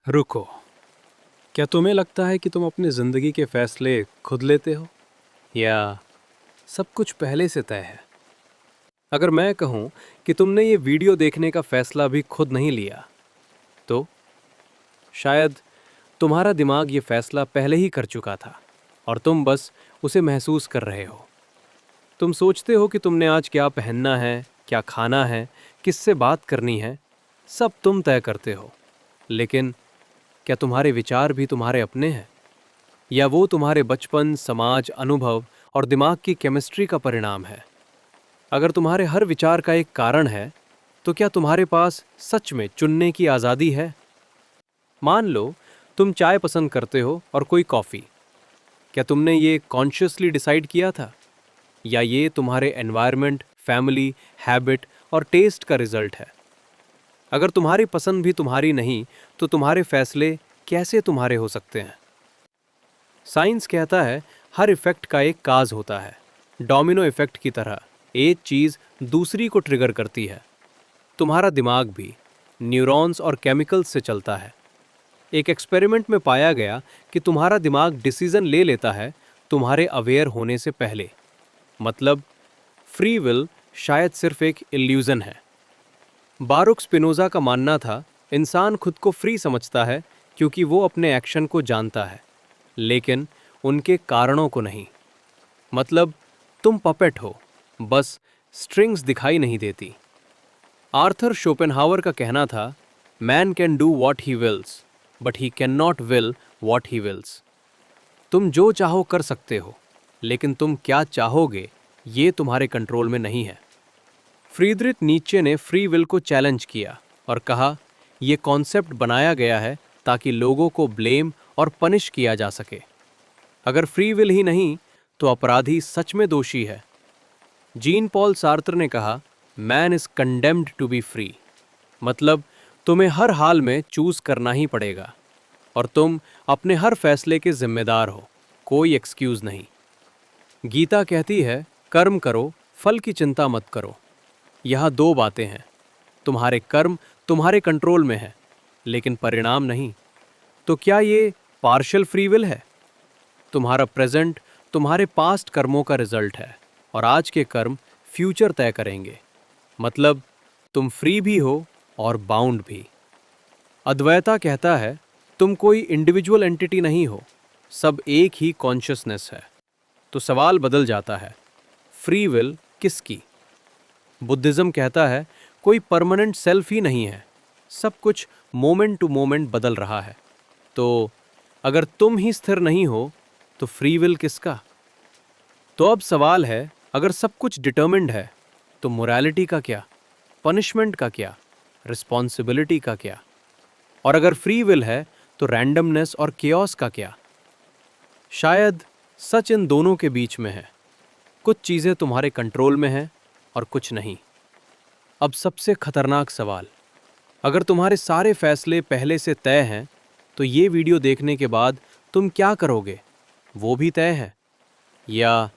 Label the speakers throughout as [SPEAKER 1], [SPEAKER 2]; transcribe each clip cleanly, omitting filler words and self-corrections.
[SPEAKER 1] रुको। क्या तुम्हें लगता है कि तुम अपनी ज़िंदगी के फैसले खुद लेते हो, या सब कुछ पहले से तय है? अगर मैं कहूं कि तुमने ये वीडियो देखने का फैसला भी खुद नहीं लिया, तो शायद तुम्हारा दिमाग ये फैसला पहले ही कर चुका था और तुम बस उसे महसूस कर रहे हो। तुम सोचते हो कि तुमने आज क्या पहनना है, क्या खाना है, किससे बात करनी है, सब तुम तय करते हो। लेकिन क्या तुम्हारे विचार भी तुम्हारे अपने हैं, या वो तुम्हारे बचपन, समाज, अनुभव और दिमाग की केमिस्ट्री का परिणाम है? अगर तुम्हारे हर विचार का एक कारण है, तो क्या तुम्हारे पास सच में चुनने की आज़ादी है? मान लो तुम चाय पसंद करते हो और कोई कॉफ़ी। क्या तुमने ये कॉन्शियसली डिसाइड किया था, या ये तुम्हारे एनवायरनमेंट, फैमिली, हैबिट और टेस्ट का रिजल्ट है? अगर तुम्हारी पसंद भी तुम्हारी नहीं, तो तुम्हारे फैसले कैसे तुम्हारे हो सकते हैं? साइंस कहता है हर इफेक्ट का एक काज होता है। डोमिनो इफेक्ट की तरह एक चीज दूसरी को ट्रिगर करती है। तुम्हारा दिमाग भी न्यूरॉन्स और केमिकल्स से चलता है। एक एक्सपेरिमेंट में पाया गया कि तुम्हारा दिमाग डिसीजन ले लेता है तुम्हारे अवेयर होने से पहले। मतलब फ्री विल शायद सिर्फ एक इल्यूजन है। बारुक स्पिनोजा का मानना था इंसान खुद को फ्री समझता है क्योंकि वो अपने एक्शन को जानता है, लेकिन उनके कारणों को नहीं। मतलब तुम पपेट हो, बस स्ट्रिंग्स दिखाई नहीं देती। आर्थर शोपेनहावर का कहना था, man can do what he wills but he can not will what he wills. तुम जो चाहो कर सकते हो, लेकिन तुम क्या चाहोगे ये तुम्हारे कंट्रोल में नहीं है। फ्रीडरिक नीत्शे ने फ्री विल को चैलेंज किया और कहा, यह कॉन्सेप्ट बनाया गया है ताकि लोगों को ब्लेम और पनिश किया जा सके। अगर फ्री विल ही नहीं, तो अपराधी सच में दोषी है। जीन पॉल सार्त्र ने कहा, man is condemned to be free. मतलब तुम्हें हर हाल में चूज करना ही पड़ेगा और तुम अपने हर फैसले के जिम्मेदार हो, कोई एक्सक्यूज नहीं। गीता कहती है, कर्म करो, फल की चिंता मत करो। यह दो बातें हैं। तुम्हारे कर्म तुम्हारे कंट्रोल में है, लेकिन परिणाम नहीं। तो क्या ये पार्शियल फ्री विल है? तुम्हारा प्रेजेंट तुम्हारे पास्ट कर्मों का रिजल्ट है और आज के कर्म फ्यूचर तय करेंगे। मतलब तुम फ्री भी हो और बाउंड भी। अद्वैता कहता है, तुम कोई इंडिविजुअल एंटिटी नहीं हो, सब एक ही कॉन्शियसनेस है। तो सवाल बदल जाता है, फ्री विल किसकी? बुद्धिज्म कहता है, कोई परमानेंट सेल्फ ही नहीं है, सब कुछ मोमेंट टू मोमेंट बदल रहा है। तो अगर तुम ही स्थिर नहीं हो, तो फ्री विल किसका? तो अब सवाल है, अगर सब कुछ डिटर्मिन्ड है, तो मोरालिटी का क्या, पनिशमेंट का क्या, रिस्पॉन्सिबिलिटी का क्या? और अगर फ्री विल है, तो रैंडमनेस और केओस का क्या? शायद सच इन दोनों के बीच में है। कुछ चीज़ें तुम्हारे कंट्रोल में हैं और कुछ नहीं। अब सबसे खतरनाक सवाल, अगर तुम्हारे सारे फैसले पहले से तय हैं, तो ये वीडियो देखने के बाद तुम क्या करोगे, वो भी तय है? या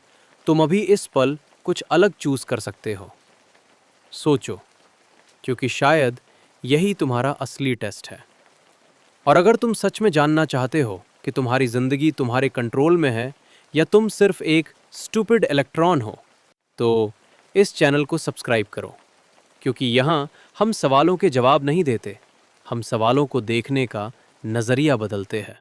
[SPEAKER 1] तुम अभी इस पल कुछ अलग चूज कर सकते हो? सोचो, क्योंकि शायद यही तुम्हारा असली टेस्ट है। और अगर तुम सच में जानना चाहते हो कि तुम्हारी जिंदगी तुम्हारे कंट्रोल में है या तुम सिर्फ एक स्टूपिड इलेक्ट्रॉन हो, तो इस चैनल को सब्सक्राइब करो, क्योंकि यहाँ हम सवालों के जवाब नहीं देते, हम सवालों को देखने का नज़रिया बदलते हैं।